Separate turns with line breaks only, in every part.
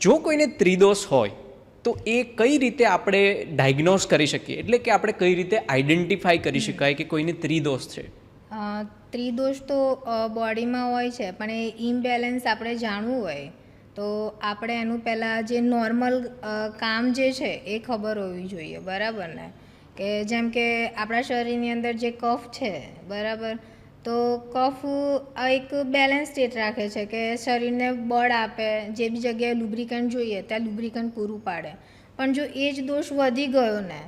જો કોઈને ત્રિદોષ હોય તો એ કઈ રીતે આપણે ડાયગ્નોઝ કરી શકીએ, એટલે કે આપણે કઈ રીતે આઈડેન્ટિફાઈ કરી શકાય કે કોઈને ત્રિદોષ છે?
ત્રિદોષ તો બોડીમાં હોય છે, પણ એ ઇમ્બેલેન્સ આપણે જાણવું હોય તો આપણે એનું પહેલાં જે નોર્મલ કામ જે છે એ ખબર હોવી જોઈએ, બરાબર ને? કે જેમ કે આપણા શરીરની અંદર જે કફ છે, બરાબર, તો કફ એક બેલેન્સ સ્ટેટ રાખે છે કે શરીરને બળ આપે, જે બી જગ્યાએ લુબ્રિકન્ટ જોઈએ ત્યાં લુબ્રિકન્ટ પૂરું પાડે. પણ જો એ જ દોષ વધી ગયો ને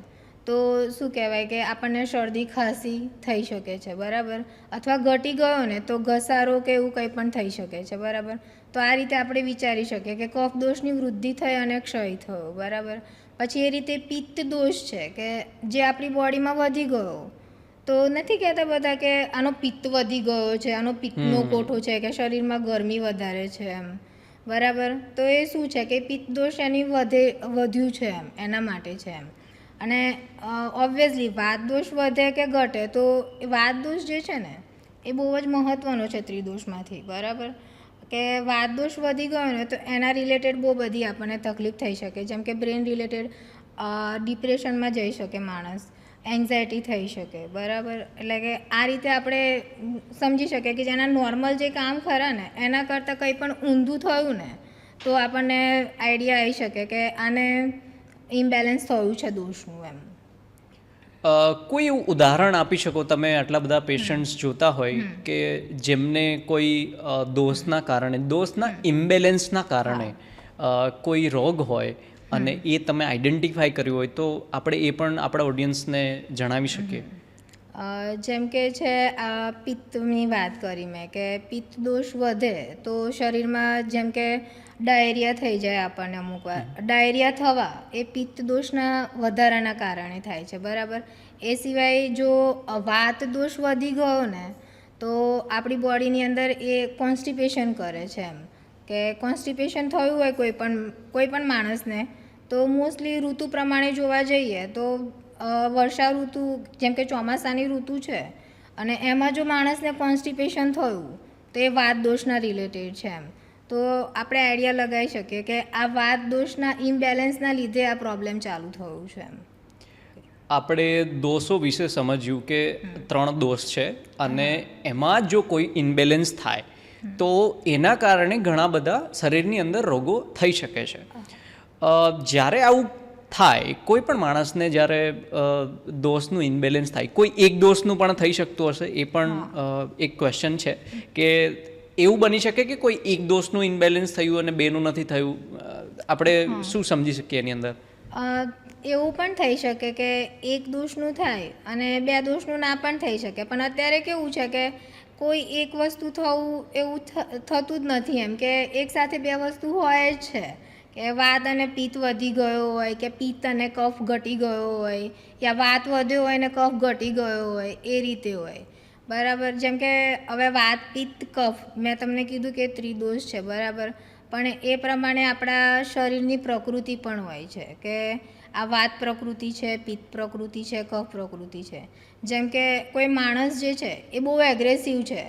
તો શું કહેવાય કે આપણને શરદી ખાંસી થઈ શકે છે, બરાબર, અથવા ઘટી ગયો ને તો ઘસારો કે એવું કંઈ પણ થઈ શકે છે, બરાબર. તો આ રીતે આપણે વિચારી શકીએ કે કફ દોષની વૃદ્ધિ થઈ અને ક્ષય થયો, બરાબર. પછી એ રીતે પિત્ત દોષ છે કે જે આપણી બોડીમાં વધી ગયો, તો નથી કહેતા બધા કે આનો પિત્ત વધી ગયો છે, આનો પિત્તનો કોઠો છે, કે શરીરમાં ગરમી વધારે છે એમ, બરાબર. તો એ શું છે કે પિત્ત દોષ એની વધ્યું છે એમ, એના માટે છે એમ. અને ઓબ્વિયસલી વાત દોષ વધે કે ઘટે તો વાત દોષ જે છે ને એ બહુ જ મહત્ત્વનો છે ત્રિદોષમાંથી, બરાબર. કે વાત દોષ વધી ગયો ને તો એના રિલેટેડ બહુ બધી આપણને તકલીફ થઈ શકે, જેમ કે બ્રેન રિલેટેડ ડિપ્રેશનમાં જઈ શકે માણસ, એન્ઝાયટી થઈ શકે, બરાબર. એટલે કે આ રીતે આપણે સમજી શકીએ કે જેના નોર્મલ જે કામ ખરા ને એના કરતાં કંઈ પણ ઊંધું થયું ને તો આપણને આઈડિયા આવી શકે કે આને ઇમ્બેલેન્સ થયું છે દોષનું એમ.
કોઈ એવું ઉદાહરણ આપી શકો તમે? આટલા બધા પેશન્ટ્સ જોતા હોય કે જેમને કોઈ દોષના કારણે, દોષના ઇમ્બેલેન્સના કારણે કોઈ રોગ હોય અને એ તમે આઈડેન્ટિફાઈ કર્યું હોય તો આપણે એ પણ આપણા ઓડિયન્સને જણાવી શકીએ.
જેમ કે છે પિત્તની વાત કરી મેં, કે પિત્ત દોષ વધે તો શરીરમાં જેમ કે ડાયરિયા થઈ જાય આપણને અમુક વાર. ડાયરિયા થવા એ પિત્ત દોષના વધારાના કારણે થાય છે, બરાબર. એ સિવાય જો વાત દોષ વધી ગયો ને તો આપણી બોડીની અંદર એ કોન્સ્ટિપેશન કરે છે એમ, કે કોન્સ્ટિપેશન થયું હોય કોઈ પણ માણસને તો મોસ્ટલી ઋતુ પ્રમાણે જોવા જઈએ તો વર્ષા ઋતુ જેમ કે ચોમાસાની ઋતુ છે અને એમાં જો માણસને કોન્સ્ટિપેશન થયું તો એ વાત દોષના રિલેટેડ છે એમ. તો આપણે આઈડિયા લગાવી શકીએ કે આ વાત દોષના ઇમ્બેલેન્સના લીધે આ પ્રોબ્લેમ ચાલુ થયું છે એમ.
આપણે દોષો વિશે સમજ્યું કે 3 દોષ છે અને એમાં જો કોઈ ઇમ્બેલેન્સ થાય તો એના કારણે ઘણા બધા શરીરની અંદર રોગો થઈ શકે છે. જ્યારે આવું થાય, કોઈ પણ માણસને જ્યારે દોષનું ઇમ્બેલેન્સ થાય, કોઈ એક દોષનું પણ થઈ શકતું હશે, એ પણ એક ક્વેશ્ચન છે કે એવું બની શકે કે કોઈ એક દોષનું ઇમ્બેલેન્સ થયું અને બેનું નથી થયું? આપણે શું સમજી શકીએ એની અંદર?
એવું પણ થઈ શકે કે એક દોષનું થાય અને 2 દોષનું ના પણ થઈ શકે. પણ અત્યારે કેવું છે કે કોઈ એક વસ્તુ થવું એવું થતું જ નથી એમ, કે એક સાથે 2 વસ્તુ હોય જ છે, કે વાત અને પિત્ત વધી ગયો હોય, કે પિત્ત અને કફ ઘટી ગયો હોય, યા વાત વધ્યો હોય ને કફ ઘટી ગયો હોય, એ રીતે હોય, બરાબર. જેમ કે હવે વાત પિત્ત કફ મેં તમને કીધું કે ત્રિદોષ છે, બરાબર. પણ એ પ્રમાણે આપણા શરીરની પ્રકૃતિ પણ હોય છે, કે આ વાત પ્રકૃતિ છે, પિત્ત પ્રકૃતિ છે, કફ પ્રકૃતિ છે. જેમ કે કોઈ માણસ જે છે એ બહુ એગ્રેસિવ છે,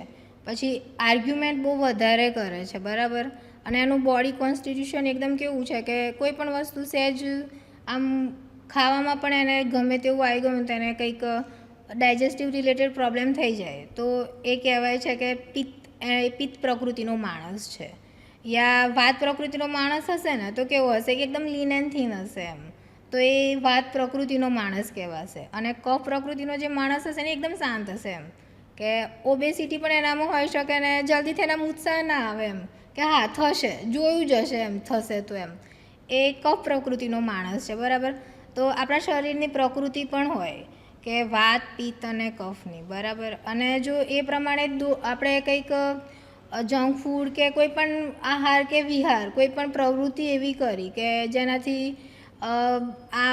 પછી આર્ગ્યુમેન્ટ બહુ વધારે કરે છે, બરાબર. અને એનું બોડી કોન્સ્ટિટ્યુશન એકદમ કેવું છે કે કોઈ પણ વસ્તુ સહેજ આમ ખાવામાં પણ એને ગમે તેવું આવી ગયું તો એને કંઈક ડાયજેસ્ટિવ રિલેટેડ પ્રોબ્લેમ થઈ જાય તો એ કહેવાય છે કે પિત્ત પ્રકૃતિનો માણસ છે. યા વાત પ્રકૃતિનો માણસ હશે ને તો કેવો હશે કે એકદમ લીન એન્ડ થીન હશે એમ, તો એ વાત પ્રકૃતિનો માણસ કહેવાશે. અને કફ પ્રકૃતિનો જે માણસ હશે ને એકદમ શાંત હશે એમ, કે ઓબેસિટી પણ એનામાં હોઈ શકે ને જલ્દીથી એનામાં ઉત્સાહ ના આવે એમ, કે હા થશે, જોયું જ હશે એમ, થશે તો એમ. એ કફ પ્રકૃતિનો માણસ છે, બરાબર. તો આપણા શરીરની પ્રકૃતિ પણ હોય કે વાત, પિત્ત અને કફની, બરાબર. અને જો એ પ્રમાણે આપણે કંઈક જંક ફૂડ કે કોઈ પણ આહાર કે વિહાર, કોઈ પણ પ્રવૃત્તિ એવી કરી કે જેનાથી આ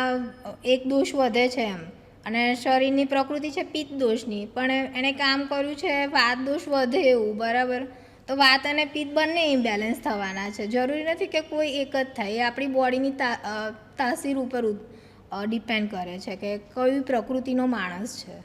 એક દોષ વધે છે એમ, અને શરીરની પ્રકૃતિ છે પિત્ત દોષની, પણ એણે કામ કર્યું છે વાત દોષ વધે એવું, બરાબર. તો વાત અને પિત્ત બંને ઇમ્બેલેન્સ થવાના છે. જરૂરી નથી કે કોઈ એક જ થાય, એ આપણી બોડીની તાસીર ઉપર ડિપેન્ડ કરે છે કે કઈ પ્રકૃતિનો માણસ છે.